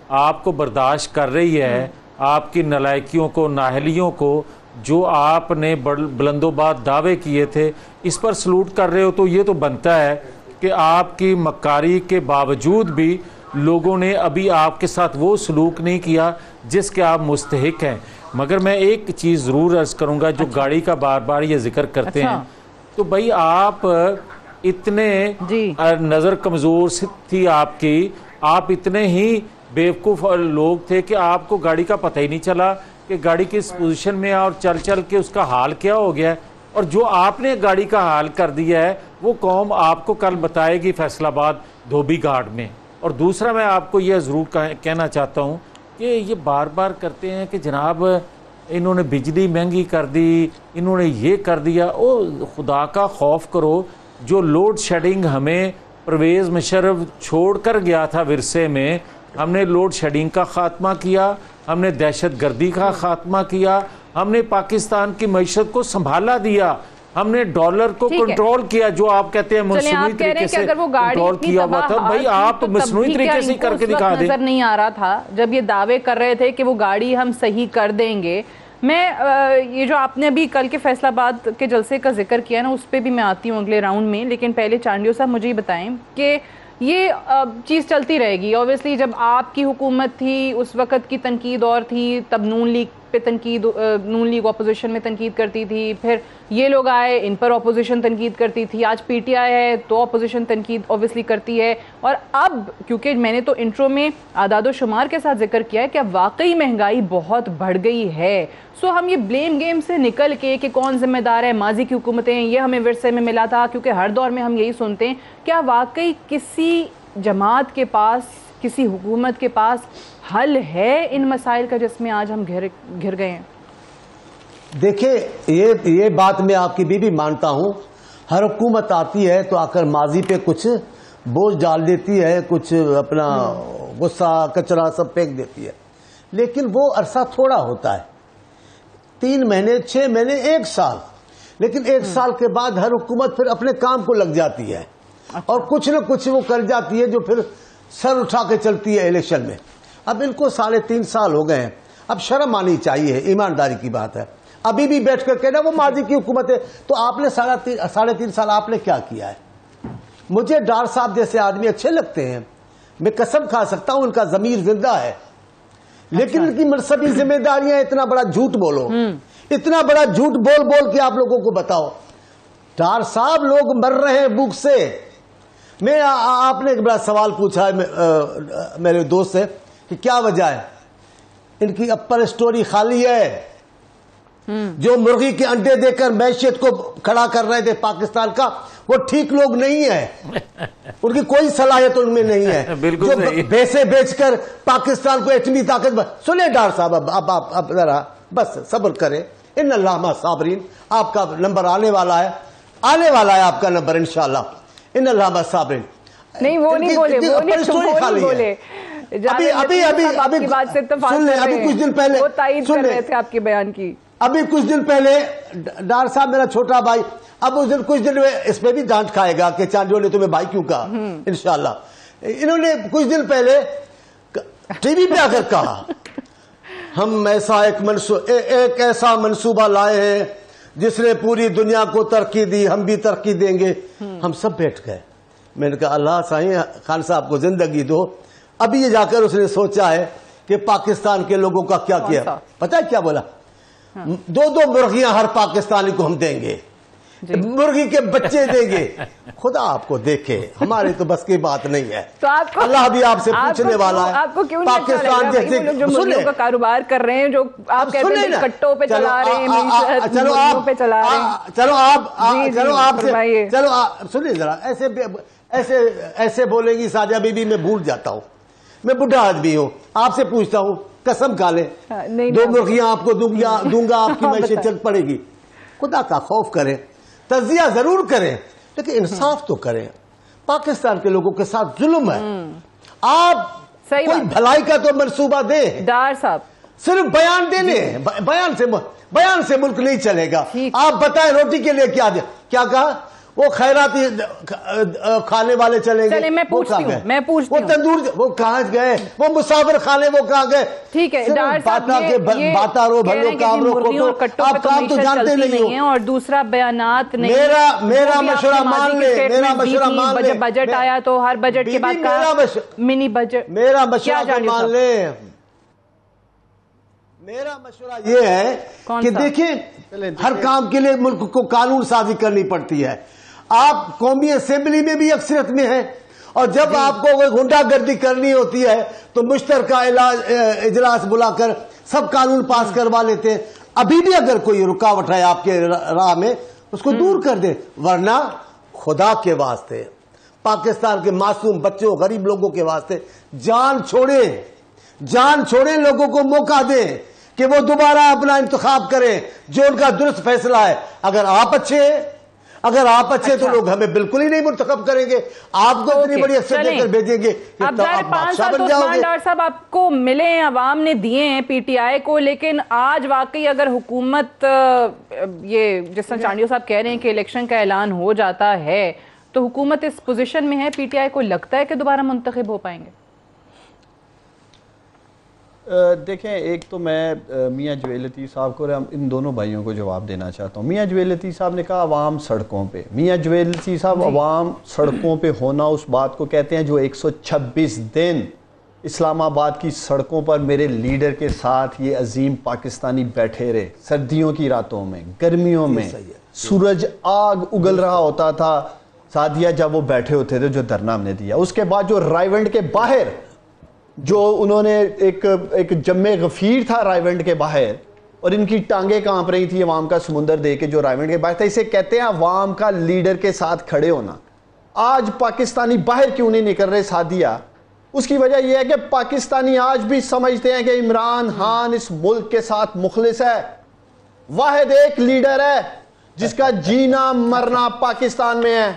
آپ کو برداشت کر رہی ہے، آپ کی نالائکیوں کو، نااہلیوں کو، جو آپ نے بلند و باد دعوے کیے تھے، اس پر سلوٹ کر رہے ہو، تو یہ تو بنتا ہے کہ آپ کی مکاری کے باوجود بھی لوگوں نے ابھی آپ کے ساتھ وہ سلوک نہیں کیا جس کے آپ مستحق ہیں. مگر میں ایک چیز ضرور عرض کروں گا، جو گاڑی کا بار بار یہ ذکر کرتے ہیں، تو بھائی آپ اتنے نظر کمزور تھی آپ کی، آپ اتنے ہی بیوقوف لوگ تھے کہ آپ کو گاڑی کا پتہ ہی نہیں چلا کہ گاڑی کس پوزیشن میں ہے اور چل چل کے اس کا حال کیا ہو گیا ہے. اور جو آپ نے گاڑی کا حال کر دیا ہے وہ قوم آپ کو کل بتائے گی فیصل آباد دھوبی گھاٹ میں. اور دوسرا میں آپ کو یہ ضرور کہنا چاہتا ہوں کہ یہ بار بار کرتے ہیں کہ جناب انہوں نے بجلی مہنگی کر دی، انہوں نے یہ کر دیا. او خدا کا خوف کرو، جو لوڈ شیڈنگ ہمیں پرویز مشرف چھوڑ کر گیا تھا ورثے میں، ہم نے لوڈ شیڈنگ کا خاتمہ کیا، ہم نے دہشت گردی کا خاتمہ کیا، ہم نے پاکستان کی معیشت کو سنبھالا دیا، ہم نے ڈالر کو کنٹرول کیا، جو آپ کہتے ہیں مصنوعی طریقے سے کنٹرول کیا ہوا تھا. بھائی آپ مصنوعی طریقے سے کر کے دکھا دیں. نظر نہیں آ رہا تھا جب یہ دعوے کر رہے تھے کہ وہ گاڑی ہم صحیح کر دیں گے. میں یہ جو آپ نے ابھی کل کے فیصل آباد کے جلسے کا ذکر کیا نا، اس پہ بھی میں آتی ہوں اگلے راؤنڈ میں، لیکن پہلے چانڈیو صاحب مجھے یہ بتائیں کہ یہ چیز چلتی رہے گی. اوبیسلی جب آپ کی حکومت تھی اس وقت کی تنقید اور تھی، تب نون لیگ پہ تنقید، نون لیگ اپوزیشن میں تنقید کرتی تھی، پھر یہ لوگ آئے ان پر اپوزیشن تنقید کرتی تھی، آج پی ٹی آئی ہے تو اپوزیشن تنقید اوبیسلی کرتی ہے. اور اب کیونکہ میں نے تو انٹرو میں اعداد و شمار کے ساتھ ذکر کیا ہے کہ اب واقعی مہنگائی بہت بڑھ گئی ہے، سو ہم یہ بلیم گیم سے نکل کے کہ کون ذمہ دار ہے، ماضی کی حکومتیں، یہ ہمیں ورثے میں ملا تھا، کیونکہ ہر دور میں ہم یہی سنتے ہیں، کیا واقعی کسی جماعت کے پاس، کسی حکومت کے پاس حل ہے ان مسائل کا جس میں آج ہم گھر گئے ہیں؟ دیکھیں، یہ بات میں آپ کی بھی مانتا ہوں. ہر حکومت آتی ہے تو آ کر ماضی پہ کچھ بوجھ ڈال دیتی ہے, کچھ اپنا غصہ کچرا سب پھینک دیتی ہے, لیکن وہ عرصہ تھوڑا ہوتا ہے, 3 مہینے 6 مہینے 1 سال, لیکن 1 سال کے بعد ہر حکومت پھر اپنے کام کو لگ جاتی ہے اور کچھ نہ کچھ وہ کر جاتی ہے جو پھر سر اٹھا کے چلتی ہے الیکشن میں. اب ان کو 3.5 سال ہو گئے ہیں, اب شرم آنی چاہیے, ایمانداری کی بات ہے. ابھی بھی بیٹھ کر کہنا وہ ماضی کی حکومت ہے, تو آپ نے 3.5 سال آپ نے کیا کیا ہے؟ مجھے ڈار صاحب جیسے آدمی اچھے لگتے ہیں, میں قسم کھا سکتا ہوں ان کا ضمیر زندہ ہے, لیکن ان کی منصبی ذمہ داریاں, اتنا بڑا جھوٹ بولو, اتنا بڑا جھوٹ بول بول کے آپ لوگوں کو بتاؤ. ڈار صاحب لوگ مر رہے ہیں بھوک سے. میں آپ نے ایک بڑا سوال پوچھا ہے میرے دوست سے کہ کیا وجہ ہے, ان کی اپر اسٹوری خالی ہے. جو مرغی کے انڈے دے کر معیشت کو کھڑا کر رہے تھے پاکستان کا, وہ ٹھیک لوگ نہیں ہیں, ان کی کوئی صلاحیت ان میں نہیں ہے. جو بھینسیں بیچ کر پاکستان کو ایٹمی طاقت سنیں ڈار صاحب, اب ذرا بس صبر کریں. ان اللہ مع صابرین, آپ کا نمبر آنے والا ہے, آنے والا ہے آپ کا نمبر انشاءاللہ. ان اللہ مع صابرین. نہیں وہ نہیں بولے, وہ نہیں بولے. ابھی کچھ دن پہلے وہ تائید کر رہے تھے آپ کے بیان کی. ابھی کچھ دن پہلے ڈار صاحب میرا چھوٹا بھائی, اب اس دن کچھ دن میں اس پہ بھی ڈانٹ کھائے گا کہ چاندیوں نے تمہیں بھائی کیوں کہا. انشاءاللہ انہوں نے کچھ دن پہلے ٹی وی پہ آ کر کہا ہم ایک ایسا منصوبہ لائے ہیں جس نے پوری دنیا کو ترقی دی, ہم بھی ترقی دیں گے. ہم سب بیٹھ گئے. میں نے کہا اللہ سائیں خان صاحب کو زندگی دو. ابھی یہ جا کر اس نے سوچا ہے کہ پاکستان کے لوگوں کا کیا کیا. پتہ ہے کیا بولا؟ 2 مرغیاں ہر پاکستانی کو ہم دیں گے, مرغی کے بچے دیں گے. خدا آپ کو دیکھے, ہماری تو بس کی بات نہیں ہے. اللہ بھی آپ سے پوچھنے والا ہے. پاکستان جیسے جو مرغیوں کا کاروبار کر رہے ہیں, جو آپ کہتے ہیں کٹوں پہ چلا رہے ہیں, مرغیوں پہ چلا رہے ہیں. چلو آپ سنیں ذرا, ایسے بولیں گی ساجہ بی بی, میں بھول جاتا ہوں, میں بڈھا آدمی ہوں. آپ سے پوچھتا ہوں, قسم کھا لیں 2 مرغیاں آپ کو دوں گا, آپ کی معیشت چل پڑے گی. خدا کا خوف کریں, تجزیہ ضرور کریں, لیکن انصاف تو کریں. پاکستان کے لوگوں کے ساتھ ظلم ہے. آپ کوئی بھلائی کا تو منصوبہ دیں. ڈار صاحب صرف بیان دینے, بیان سے ملک نہیں چلے گا. آپ بتائیں روٹی کے لیے کیا کہا؟ وہ خیراتی کھانے والے چلیں گے. میں پوچھتی ہوں, وہ تندور وہ کہاں گئے, وہ مسافر خانے وہ کہاں گئے. ٹھیک ہے ڈار صاحب, آپ کام تو جانتے نہیں ہیں. اور دوسرا بیانات نہیں. میرا مشورہ مان لیں, جب بجٹ آیا تو ہر بجٹ کے بعد منی بجٹ, میرا مشورہ مان لیں. میرا مشورہ یہ ہے کہ دیکھیں, ہر کام کے لیے ملک کو قانون سازی کرنی پڑتی ہے. آپ قومی اسمبلی میں بھی اکثریت میں ہیں, اور جب آپ کو غنڈہ گردی کرنی ہوتی ہے تو مشترکہ اجلاس بلا کر سب قانون پاس کروا لیتے ہیں. ابھی بھی اگر کوئی رکاوٹ ہے آپ کے راہ میں, اس کو دور کر دیں. ورنہ خدا کے واسطے, پاکستان کے معصوم بچوں, غریب لوگوں کے واسطے جان چھوڑیں, لوگوں کو موقع دیں کہ وہ دوبارہ اپنا انتخاب کریں جو ان کا درست فیصلہ ہے. اگر آپ اچھے تو لوگ ہمیں بالکل ہی نہیں منتخب کریں گے. آپ کو اتنی بڑی اکثریت دے کر بھیجیں گے کہ آپ 5 سال تو عثمان ڈار صاحب آپ کو ملے ہیں, عوام نے دیے ہیں پی ٹی آئی کو. لیکن آج واقعی اگر حکومت, یہ جس طرح چانڈیو صاحب کہہ رہے ہیں کہ الیکشن کا اعلان ہو جاتا ہے, تو حکومت اس پوزیشن میں ہے, پی ٹی آئی کو لگتا ہے کہ دوبارہ منتخب ہو پائیں گے؟ دیکھیں, ایک تو میں میاں جویل لطیف صاحب کو, ان دونوں بھائیوں کو جواب دینا چاہتا ہوں. میاں جویل لطیف صاحب نے کہا عوام سڑکوں پہ. میاں جویل لطیف صاحب, عوام سڑکوں پہ ہونا اس بات کو کہتے ہیں جو 126 دن اسلام آباد کی سڑکوں پر میرے لیڈر کے ساتھ یہ عظیم پاکستانی بیٹھے رہے. سردیوں کی راتوں میں, گرمیوں میں, سورج آگ اگل رہا ہوتا تھا سعدیہ جب وہ بیٹھے ہوتے تھے, جو دھرنا ہم نے دیا. اس کے بعد جو رائیونڈ کے باہر جو انہوں نے ایک جمع غفیر تھا رائیونڈ کے باہر, اور ان کی ٹانگیں کانپ رہی تھی عوام کا سمندر دے کے, جو رائیونڈ کے باہر تھا. اسے کہتے ہیں عوام کا لیڈر کے ساتھ کھڑے ہونا. آج پاکستانی باہر کیوں نہیں نکل رہے سعدیہ؟ اس کی وجہ یہ ہے کہ پاکستانی آج بھی سمجھتے ہیں کہ عمران خان اس ملک کے ساتھ مخلص ہے, واحد ایک لیڈر ہے جس کا جینا مرنا پاکستان میں ہے.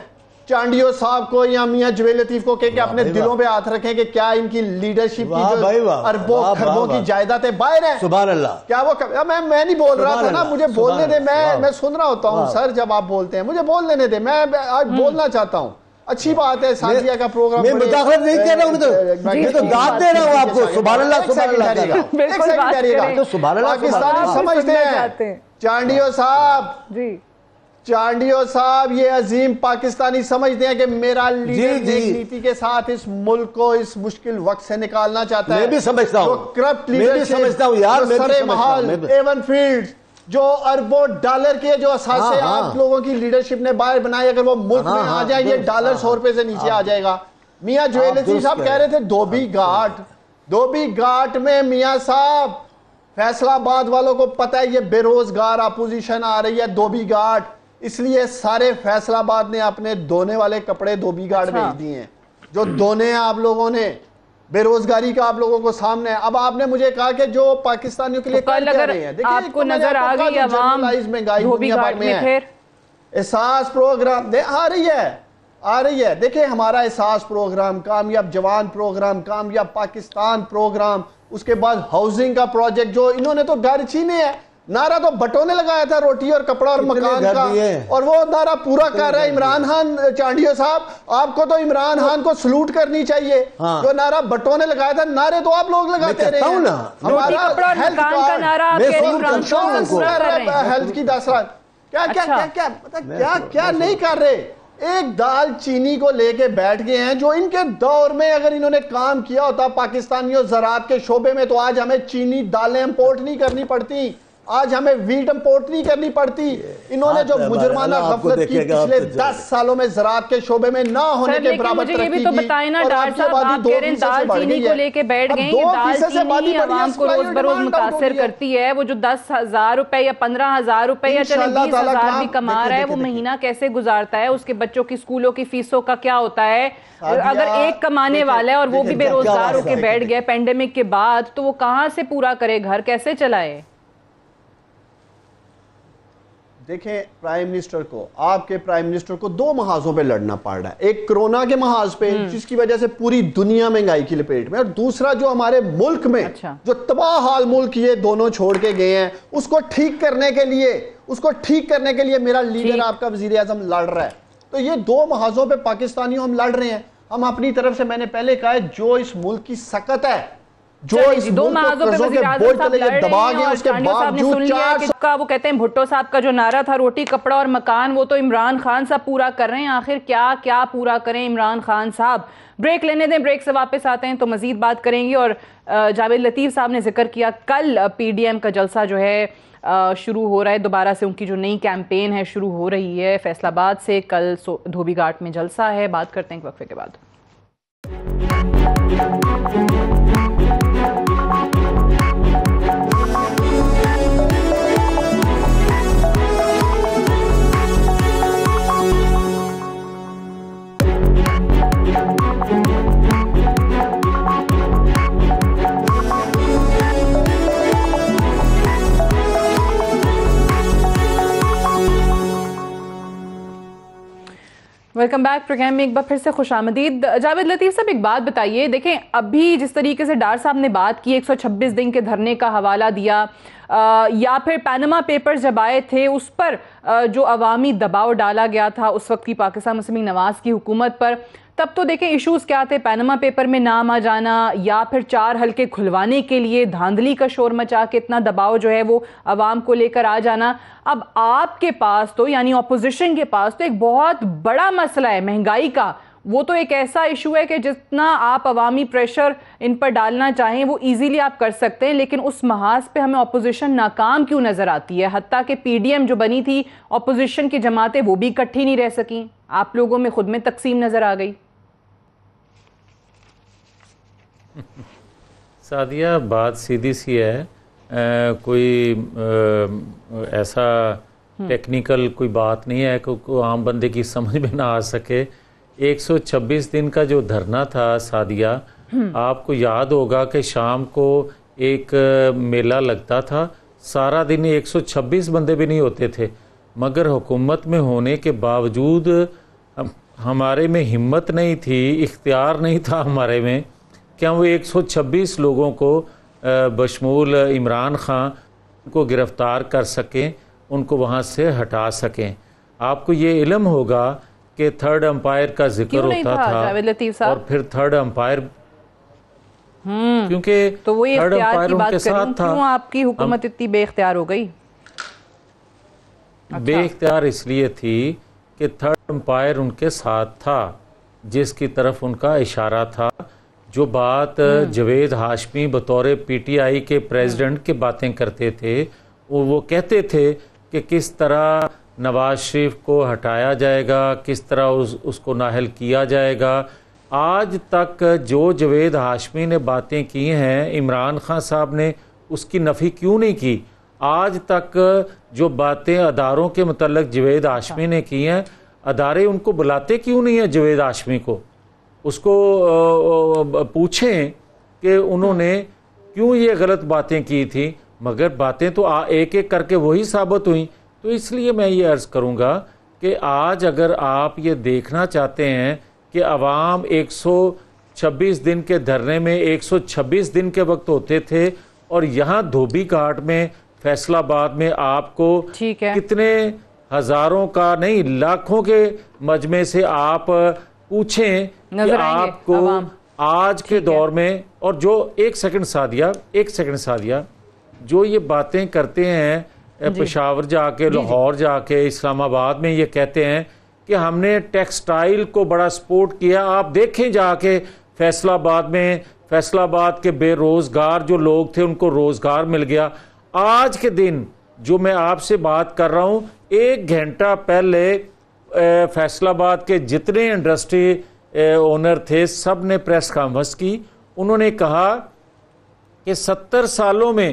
چانڈیو صاحب کو یا میاں جویل لطیف کو کہ اپنے دلوں پہ ہاتھ رکھیں کہ کیا ان کی لیڈرشپ کی جو اربوں خربوں کی جائیدادیں باہر ہیں. سبحان اللہ. کیا وہ میں نہیں بول رہا تھا نا, مجھے بولنے دے, میں سن رہا ہوتا ہوں سر جب آپ بولتے ہیں, مجھے بول لینے دے, میں آج بولنا چاہتا ہوں. اچھی بات ہے ساتھیہ کا پروگرام. میں مداخلت نہیں کر رہا ہوں, میں تو داد دے رہا ہوں آپ کو. سبحان اللہ سبحان اللہ. ایک سیکنڈ ڈریے گا. سبحان اللہ. پاکستانی سمجھتے ہیں چانڈیو صاحب, چانڈیو صاحب یہ عظیم پاکستانی سمجھتے ہیں کہ میرا لیڈر ایک نیتی کے ساتھ اس ملک کو اس مشکل وقت سے نکالنا چاہتا ہے. میں بھی سمجھتا ہوں, کرپٹ میں بھی سمجھتا ہوں یار, میں بھی سمجھتا ہوں. ایون فیلڈز جو اربوں ڈالر کے جو اثاثے آپ لوگوں کی لیڈرشپ نے باہر بنائے, اگر وہ ملک میں آ جائیں یہ ڈالر 100 روپے سے نیچے آ جائے گا. میاں جویل لطیف صاحب کہہ رہے تھے دھوبی گھاٹ میں میاں صاحب فیصلہ آباد والوں کو پتہ ہے یہ بے روزگار اپوزیشن آ رہی ہے دھوبی گھاٹ, اس لیے سارے فیصلہ آباد نے اپنے دھونے والے کپڑے دھوبی گھاٹ بھیج دیے ہیں. جو دھونے ہیں آپ لوگوں نے, بے روزگاری کا آپ لوگوں کو سامنے ہے. اب آپ نے مجھے کہا کہ جو پاکستانیوں کے لیے کل کہہ رہے ہیں, آپ کو نظر آ گئی عوام دھوبی گھاٹ میں پھر احساس پروگرام آ رہی ہے. دیکھیں ہمارا احساس پروگرام, کامیاب جوان پروگرام, کامیاب پاکستان پروگرام, اس کے بعد ہاؤسنگ کا پروجیکٹ جو انہوں نے تو گھر چھینے ہیں. نعرہ تو بٹوں نے لگایا تھا روٹی اور کپڑا اور مکان کا, اور وہ نعرہ پورا کر رہا ہے عمران خان. چانڈیو صاحب آپ کو تو عمران خان کو سلوٹ کرنی چاہیے. جو نعرہ بٹوں نے لگایا تھا, نعرے تو آپ لوگ لگاتے رہے ہیں. ہمارا ہیلتھ کی 10 رات کیا نہیں کر رہے. ایک دال چینی کو لے کے بیٹھ گئے ہیں جو ان کے دور میں اگر انہوں نے کام کیا ہوتا پاکستانیوں زراعت کے شعبے میں تو آج ہمیں چینی دالیں امپورٹ نہیں کرنی پڑتی, آج ہمیں ویٹ امپورٹ نہیں کرنی پڑتی. انہوں نے جو مجرمانہ غفلت کی پچھلے 10 سالوں میں زراعت کے شعبے میں نہ ہونے کے برابر ترقی کی, اور آپ کی آبادی 2% سے بڑھ گئی ہے. کو لے کے بیٹھ گئے, یہ دال چینی عوام کو روز بروز متاثر کرتی ہے. وہ جو 10,000 روپے یا 15,000 روپے یا چلے 20,000 بھی کما رہا ہے, وہ مہینہ کیسے گزارتا ہے, اس کے بچوں کی اسکولوں کی فیسوں کا کیا ہوتا ہے. اگر ایک کمانے والا ہے اور وہ بھی بے روزگار ہو کے بیٹھ گیا پینڈیمک کے بعد, تو وہ کہاں سے پورا کرے, گھر کیسے چلائے. دیکھیں پرائم منسٹر کو, آپ کے پرائم منسٹر کو 2 محاذوں پہ لڑنا پڑ رہا ہے. ایک کرونا کے محاذ پہ جس کی وجہ سے پوری دنیا مہنگائی کی لپیٹ میں, اور دوسرا جو ہمارے ملک میں جو تباہ حال ملک یہ دونوں چھوڑ کے گئے ہیں, اس کو ٹھیک کرنے کے لیے میرا لیڈر آپ کا وزیر اعظم لڑ رہا ہے. تو یہ 2 محاذوں پہ پاکستانیوں ہم لڑ رہے ہیں. ہم اپنی طرف سے, میں نے پہلے کہا ہے, جو اس ملک کی سکت ہے, جو اس دو محاذوں پہ وزیر اعظم صاحب لڑ رہے ہیں, اور چانڈیو صاحب نے سن لیا کہ وہ کہتے ہیں بھٹو صاحب کا جو نعرہ تھا روٹی کپڑا اور مکان, وہ تو عمران خان صاحب پورا کر رہے ہیں. آخر کیا پورا کریں عمران خان صاحب. بریک لینے دیں, بریک سے واپس آتے ہیں تو مزید بات کریں گے. اور جاوید لطیف صاحب نے ذکر کیا کل پی ڈی ایم کا جلسہ جو ہے شروع ہو رہا ہے, دوبارہ سے ان کی جو نئی کیمپین ہے شروع ہو رہی ہے فیصل آباد سے. کل دھوبی گھاٹ میں جلسہ ہے. بات کرتے ہیں ایک وقفے کے بعد. ویلکم بیک پروگرام میں ایک بار پھر سے خوش آمدید. جاوید لطیف صاحب ایک بات بتائیے, دیکھیں ابھی جس طریقے سے ڈار صاحب نے بات کی 126 دن کے دھرنے کا حوالہ دیا, یا پھر پینما پیپرز جب آئے تھے اس پر جو عوامی دباؤ ڈالا گیا تھا اس وقت کی پاکستان مسلم نواز کی حکومت پر, تب تو دیکھیں ایشوز کیا تھے, پینما پیپر میں نام آ جانا یا پھر 4 حلقے کھلوانے کے لیے دھاندلی کا شور مچا کے اتنا دباؤ جو ہے وہ عوام کو لے کر آ جانا. اب آپ کے پاس تو یعنی اپوزیشن کے پاس تو ایک بہت بڑا مسئلہ ہے مہنگائی کا. وہ تو ایک ایسا ایشو ہے کہ جتنا آپ عوامی پریشر ان پر ڈالنا چاہیں وہ ایزیلی آپ کر سکتے ہیں, لیکن اس محاذ پہ ہمیں اپوزیشن ناکام کیوں نظر آتی ہے. حتیٰ کہ پی ڈی ایم جو بنی تھی اپوزیشن کی جماعتیں وہ بھی اکٹھی نہیں رہ سکیں, آپ لوگوں میں خود میں تقسیم نظر آ گئی. سعدیہ بات سیدھی سی ہے, کوئی ایسا ٹیکنیکل کوئی بات نہیں ہے کہ عام بندے کی سمجھ میں نہ آ سکے. 126 دن کا جو دھرنا تھا سعدیہ, آپ کو یاد ہوگا کہ شام کو ایک میلہ لگتا تھا, سارا دن 126 بندے بھی نہیں ہوتے تھے, مگر حکومت میں ہونے کے باوجود ہمارے میں ہمت نہیں تھی، اختیار نہیں تھا ہمارے میں کہ ہم وہ 126 لوگوں کو بشمول عمران خان کو گرفتار کر سکیں، ان کو وہاں سے ہٹا سکیں۔ آپ کو یہ علم ہوگا کہ تھرڈ امپائر کا ذکر ہوتا تھا، اور پھر تھرڈ امپائر کیونکہ تو وہ تھرڈ اختیار امپائر کی ان بات کے ساتھ تھا۔ کیوں آپ کی حکومت اتنی بے اختیار ہو گئی؟ بے اختیار اس لیے تھی کہ تھرڈ امپائر ان کے ساتھ تھا، جس کی طرف ان کا اشارہ تھا۔ جو بات جاوید ہاشمی بطور پی ٹی آئی کے پریزیڈنٹ کے باتیں کرتے تھے، وہ کہتے تھے کہ کس طرح نواز شریف کو ہٹایا جائے گا، کس طرح اس کو نااہل کیا جائے گا۔ آج تک جو جاوید ہاشمی نے باتیں کی ہیں، عمران خان صاحب نے اس کی نفی کیوں نہیں کی؟ آج تک جو باتیں اداروں کے متعلق جاوید ہاشمی نے کی ہیں، ادارے ان کو بلاتے کیوں نہیں ہیں جاوید ہاشمی کو؟ اس کو پوچھیں کہ انہوں نے کیوں یہ غلط باتیں کی تھی، مگر باتیں تو ایک ایک کر کے وہی ثابت ہوئیں۔ تو اس لیے میں یہ عرض کروں گا کہ آج اگر آپ یہ دیکھنا چاہتے ہیں کہ عوام 126 دن کے دھرنے میں 126 دن کے وقت ہوتے تھے، اور یہاں دھوبی گھاٹ میں فیصل آباد میں آپ کو کتنے ہزاروں کا نہیں لاکھوں کے مجمع سے آپ پوچھیں کہ آپ کو آج کے دور میں، اور جو ایک سیکنڈ سعدیہ جو یہ باتیں کرتے ہیں پشاور جا کے، لاہور جا کے، اسلام آباد میں یہ کہتے ہیں کہ ہم نے ٹیکسٹائل کو بڑا سپورٹ کیا، آپ دیکھیں جا کے فیصل آباد میں، فیصل آباد کے بے روزگار جو لوگ تھے ان کو روزگار مل گیا۔ آج کے دن جو میں آپ سے بات کر رہا ہوں، 1 گھنٹہ پہلے فیصل آباد کے جتنے انڈسٹری اونر تھے سب نے پریس کانفرنس کی۔ انہوں نے کہا کہ 70 سالوں میں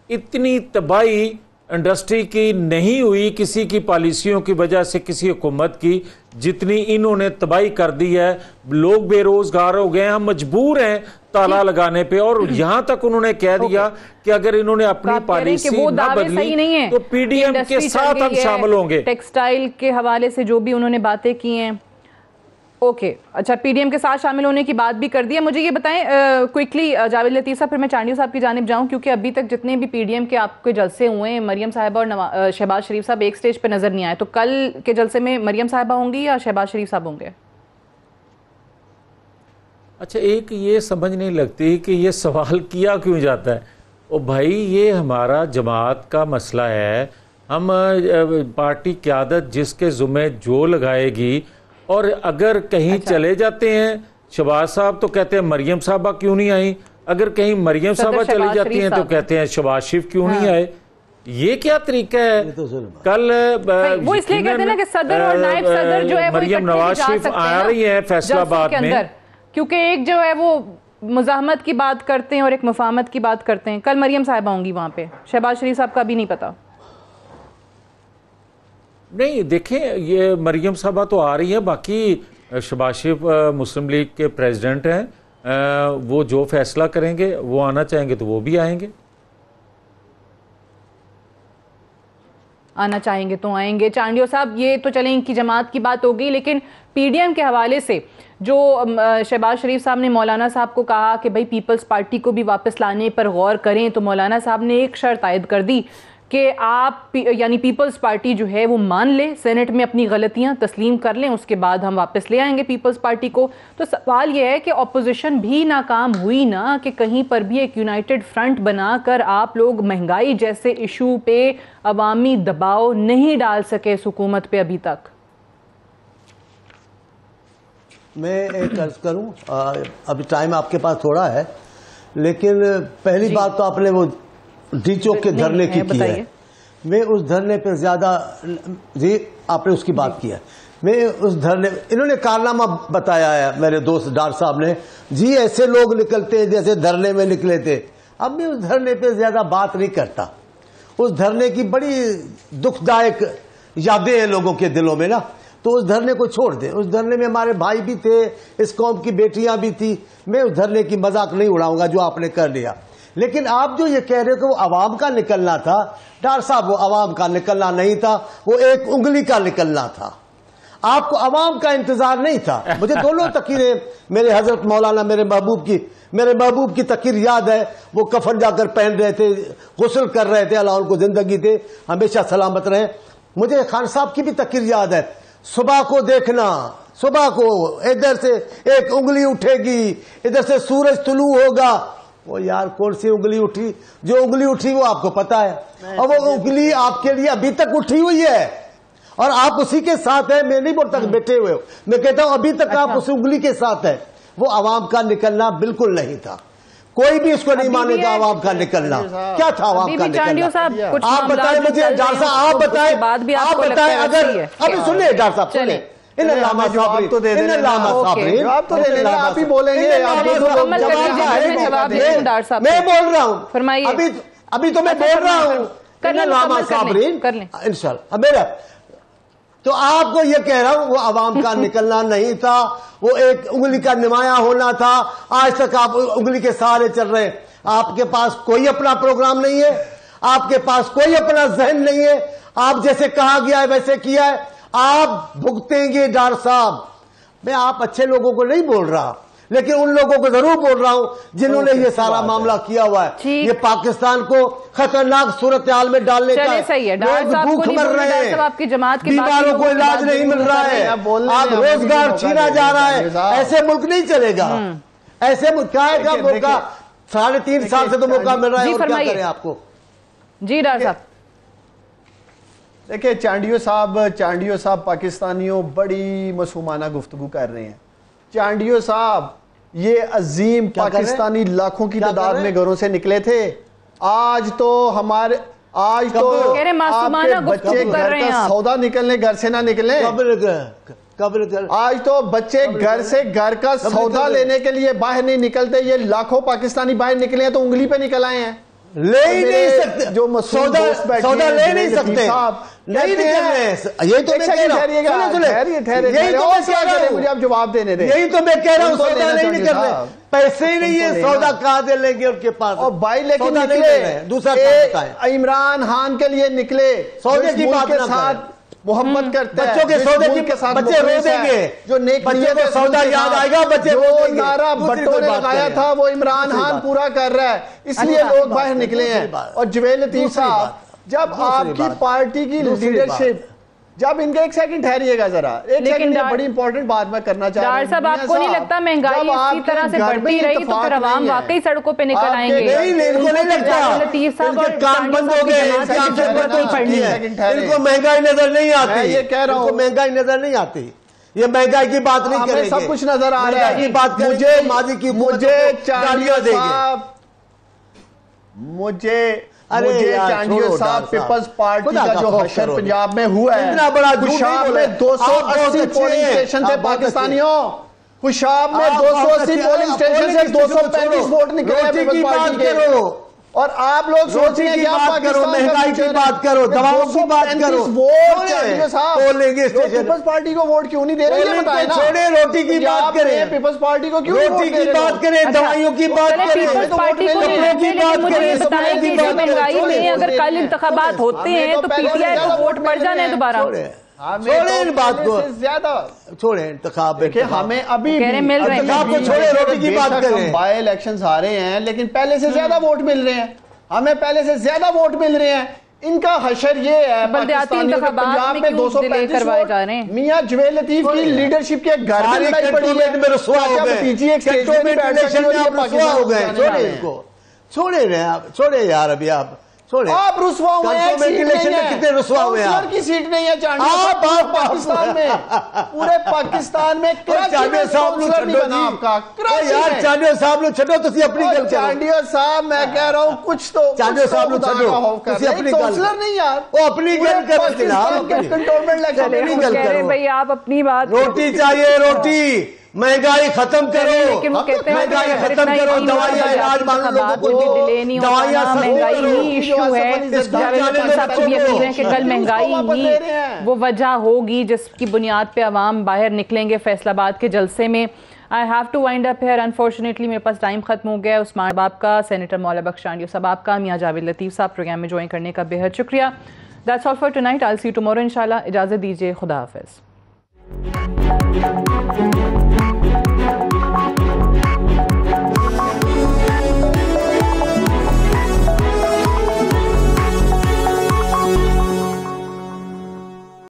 اتنی تباہی انڈسٹری کی نہیں ہوئی کسی کی پالیسیوں کی وجہ سے، کسی حکومت کی، جتنی انہوں نے تباہی کر دی ہے۔ لوگ بے روزگار ہو گئے ہیں، ہم مجبور ہیں تالا لگانے پہ، اور یہاں تک انہوں نے کہہ دیا کہ اگر انہوں نے اپنی پالیسی نہ بدلی تو پی ڈی ایم کے ساتھ ہم شامل ہوں گے۔ ٹیکسٹائل کے حوالے سے جو بھی انہوں نے باتیں کی ہیں، اوکے، اچھا، پی ڈی ایم کے ساتھ شامل ہونے کی بات بھی کر دی ہے۔ مجھے یہ بتائیں کوئکلی جاوید لطیف صاحب، پھر میں چانڈیو صاحب کی جانب جاؤں، کیونکہ ابھی تک جتنے بھی پی ڈی ایم کے آپ کے جلسے ہوئے ہیں، مریم صاحبہ اور شہباز شریف صاحب ایک سٹیج پہ نظر نہیں آئے، تو کل کے جلسے میں مریم صاحبہ ہوں گی یا شہباز شریف صاحب ہوں گے؟ اچھا، ایک یہ سمجھ نہیں لگتی کہ یہ سوال کیا کیوں جاتا ہے۔ او بھائی، یہ ہمارا جماعت کا مسئلہ ہے، ہم پارٹی قیادت جس کے ذمہ جو لگائے گی، اور اگر کہیں چلے جاتے ہیں شہباز صاحب تو کہتے ہیں مریم صاحبہ کیوں نہیں آئیں، اگر کہیں مریم صاحبہ چلی جاتی ہیں تو کہتے ہیں شہباز شریف کیوں نہیں آئے۔ یہ کیا طریقہ ہے؟ کل وہ اس لیے کہتے ہیں نا کہ صدر اور نائب صدر جو ہے مریم نواز شریف آ رہی ہیں فیصل آباد میں، کیونکہ ایک جو ہے وہ مزاحمت کی بات کرتے ہیں اور ایک مفاہمت کی بات کرتے ہیں۔ کل مریم صاحبہ ہوں گی وہاں پہ، شہباز شریف صاحب کا بھی نہیں پتا۔ نہیں، دیکھیں، یہ مریم صاحبہ تو آ رہی ہے، باقی شہباز شریف مسلم لیگ کے پریزیڈنٹ ہیں، وہ جو فیصلہ کریں گے، وہ آنا چاہیں گے تو وہ بھی آئیں گے، آنا چاہیں گے تو آئیں گے۔ چانڈیو صاحب، یہ تو چلیں ان کی جماعت کی بات ہوگی، لیکن پی ڈی ایم کے حوالے سے جو شہباز شریف صاحب نے مولانا صاحب کو کہا کہ بھائی پیپلز پارٹی کو بھی واپس لانے پر غور کریں، تو مولانا صاحب نے ایک شرط عائد کر دی کہ آپ یعنی پیپلز پارٹی جو ہے وہ مان لے، سینٹ میں اپنی غلطیاں تسلیم کر لیں، اس کے بعد ہم واپس لے آئیں گے پیپلز پارٹی کو۔ تو سوال یہ ہے کہ اپوزیشن بھی ناکام ہوئی نا، کہ کہیں پر بھی ایک یونائٹڈ فرنٹ بنا کر آپ لوگ مہنگائی جیسے ایشو پہ عوامی دباؤ نہیں ڈال سکے اس حکومت پہ ابھی تک؟ میں ایک عرض کروں، ابھی ٹائم آپ کے پاس تھوڑا ہے، لیکن پہلی بات تو آپ نے وہ ڈی چوک کے دھرنے کی ہے، میں اس دھرنے پہ زیادہ، جی آپ نے اس کی بات کی ہے، میں اس دھرنے، انہوں نے کارنامہ بتایا ہے میرے دوست ڈار صاحب نے، جی ایسے لوگ نکلتے ہیں جیسے دھرنے میں نکلے تھے۔ اب میں اس دھرنے پہ زیادہ بات نہیں کرتا، اس دھرنے کی بڑی دکھ دائق یادیں ہیں لوگوں کے دلوں میں نا، تو اس دھرنے کو چھوڑ دیں۔ اس دھرنے میں ہمارے بھائی بھی تھے، اس قوم کی بیٹیاں بھی تھی، میں اس دھرنے کی مذاق نہیں اڑاؤں گا جو آپ نے کر لیا۔ لیکن آپ جو یہ کہہ رہے ہو کہ وہ عوام کا نکلنا تھا، ڈاکٹر صاحب وہ عوام کا نکلنا نہیں تھا، وہ ایک انگلی کا نکلنا تھا. آپ کو عوام کا انتظار نہیں تھا. مجھے دونوں تقریریں میرے حضرت مولانا میرے محبوب کی تقریر یاد ہے. وہ کفن جا کر پہن رہے تھے، غسل کر رہے تھے، اللہ ان کو زندگی دے، ہمیشہ سلامت رہیں. مجھے خان صاحب کی بھی تقریر یاد ہے. صبح کو دیکھنا، صبح کو ادھر سے ایک انگلی اٹھے گی، ادھر سے سورج طلوع ہوگا. وہ یار کون سی انگلی اٹھی؟ جو انگلی اٹھی وہ آپ کو پتا ہے، اور وہ انگلی آپ کے لیے ابھی تک اٹھی ہوئی ہے اور آپ اسی کے ساتھ ہیں. میں نہیں بولتا کہ بیٹھے ہوئے ہو، میں کہتا ہوں ابھی تک آپ اس انگلی کے ساتھ ہیں. وہ عوام کا نکلنا بالکل نہیں تھا. کوئی بھی اس کو نہیں مانے گا عوام کا نکلنا. کیا تھا عوام کا نکلنا؟ آپ بتائیں مجھے ڈاکٹر صاحب، آپ بتائیں اگر ابھی سنیں ڈاکٹر صاحب سنیں. جواب تو دے دیں، جواب تو دے دیں، آپ ہی بولیں گے. میں بول رہا ہوں، ابھی تو میں بول رہا ہوں انشاءاللہ میرا. تو آپ کو یہ کہہ رہا ہوں وہ عوام کا نکلنا نہیں تھا، وہ ایک انگلی کا نمایاں ہونا تھا. آج تک آپ انگلی کے سہارے چل رہے ہیں. آپ کے پاس کوئی اپنا پروگرام نہیں ہے، آپ کے پاس کوئی اپنا ذہن نہیں ہے. آپ جیسے کہا گیا ہے ویسے کیا ہے. آپ بھگتیں گے ڈاکٹر صاحب. میں آپ اچھے لوگوں کو نہیں بول رہا، لیکن ان لوگوں کو ضرور بول رہا ہوں جنہوں نے یہ سارا معاملہ کیا ہوا ہے. یہ پاکستان کو خطرناک صورتحال میں ڈالنے کا ہے. لوگ بھوک مر رہے ہیں، بیماروں کو علاج نہیں مل رہا ہے، آپ روزگار چھینا جا رہا ہے. ایسے ملک نہیں چلے گا. ایسے کیا ہے کا موقع 3.5 سال سے تو موقع مل رہا ہے، اور کیا کریں آپ کو. جی ڈاکٹر صاحب دیکھیں چانڈیو صاحب پاکستانیوں بڑی معصومانہ گفتگو کر رہے ہیں. چانڈیو صاحب یہ عظیم پاکستانی لاکھوں کی تعداد میں گھروں سے نکلے تھے. آج تو آپ کے بچے گھر کا سودا نکلنے گھر سے نہ نکلیں. آج تو بچے گھر کا سودا لینے کے لیے باہر نہیں نکلتے. یہ لاکھوں پاکستانی باہر نکلے ہیں تو انگلی پہ نکل آئے ہیں. لے ہی نہیں سکتے، جو سودا لے نہیں سکتے، نہیں نکل رہے ہیں. یہی تو میں کہہ رہا ہوں، مجھے آپ جواب دینے دیں. یہی تو میں کہہ رہا ہوں، سودا نہیں نکل رہے. پیسے ہی نہیں ہے، سودا کہاں دے لیں گے ان کے پاس. اور بھائی لیکن نکلے، دوسرا عمران خان کے لیے نکلے، سودے کی بات کے ساتھ محبت کرتے ہیں، بچوں کے سودے کے ساتھ بچے رو دیں گے. جو نیک بچوں کو سودا یاد آئے گا، بچے رو دیں گے. نعرہ بھٹو نے لگایا تھا وہ عمران خان پورا کر رہا ہے، اس لیے لوگ باہر نکلے ہیں. اور جویل لطیف صاحب، جب آپ کی پارٹی کی لیڈرشپ، جب ان کے ایک سیکنڈ ٹھہریے گا ذرا، ایک سیکنڈ بڑی امپورٹنٹ بات میں کرنا چاہ رہا ہوں. ڈاکٹر صاحب آپ کو نہیں لگتا مہنگائی اسی طرح سے بڑھتی رہی تو پھر عوام واقعی سڑکوں پہ نکل آئیں گے؟ نہیں، ان کو نہیں لگتا. ان کے کام بند ہو گئے، ان کو مہنگائی نظر نہیں آتی. یہ کہہ رہا ہوں مہنگائی نظر نہیں آتی. یہ مہنگائی کی بات نہیں کریں گے، سب کچھ نظر آ رہا ہے. مجھے چانڈیو صاحب پیپلز پارٹی کا جو حشر پنجاب میں ہوا ہے، خوشاب میں 280 پولنگ اسٹیشن تھے پاکستانیوں. خوشاب میں 280 پولنگ اسٹیشن سے 235 ووٹ نکلے ہیں پیپلز پارٹی کے. اور آپ لوگ سوچ رہے ہیں کہ آپ پاکستان مہنگائی کی بات کرو، دواؤں کی بات کرو. ووٹ چانڈیو صاحب پیپلز پارٹی کو ووٹ کیوں نہیں دے رہے ہیں؟ یہ بتائیں نا. چھوڑے روٹی کی بات کریں، پیپلز پارٹی کو کیوں روٹی کی بات کریں، دوائیوں کی بات کریں، کپڑوں کی بات کریں. بتائیں کہ جو مہنگائی میں اگر کل انتخابات ہوتے ہیں تو پی ٹی آئی کو ووٹ پڑ جانے دوبارہ. چھوڑیں ان بات کو، چھوڑیں انتخاب. ہمیں ابھی انتخاب کو چھوڑیں، روٹی کی بات کریں. بائی الیکشنز آ رہے ہیں لیکن پہلے سے زیادہ ووٹ مل رہے ہیں، ہمیں پہلے سے زیادہ ووٹ مل رہے ہیں. ان کا حشر یہ ہے پاکستانیوں کے پنجاب میں 235 ووٹ. میاں جویل لطیف کی لیڈرشپ کے گھر میں لڑائی پڑی ہے، میں رسوا ہو گئے. چھوڑیں ان کو، چھوڑے رہے آپ، چھوڑے یار. ابھی آپ آپ رسوا ہوئے ہیں، کتنے رسوا ہوئے ہیں؟ کی سیٹ نہیں ہے چانڈیو پاکستان میں، پورے پاکستان میں. چانڈیو صاحب لو چھڈو، تسی اپنی گل کرو. چانڈیو صاحب میں کہہ رہا ہوں کچھ تو چانڈیو صاحب لو چھڈو، تسی اپنی گل نہیں یار، وہ اپنی گل کرو. کہہ رہے بھائی آپ اپنی بات. روٹی چاہیے، روٹی. مہنگائی ختم کرو، مہنگائی ختم کرو. دوائیاں علاج والوں لوگوں کو دو، دوائیاں. مہنگائی ہی ایشو ہے. جاوید صاحب کو بھی یقین ہے کہ کل مہنگائی ہی وہ وجہ ہوگی جس کی بنیاد پہ عوام باہر نکلیں گے فیصل آباد کے جلسے میں. I have to wind up here. Unfortunately میرے پاس ٹائم ختم ہو گیا. عثمان صاحب کا, سینیٹر مولا بخش ٹانڈیو صاحب آپ کا, میاں جاوید لطیف صاحب پروگرام میں جوائن کرنے کا بہت شکریہ. That's all for tonight. I'll see you tomorrow انشاءاللہ. اجازت دیجیے. خدا حافظ.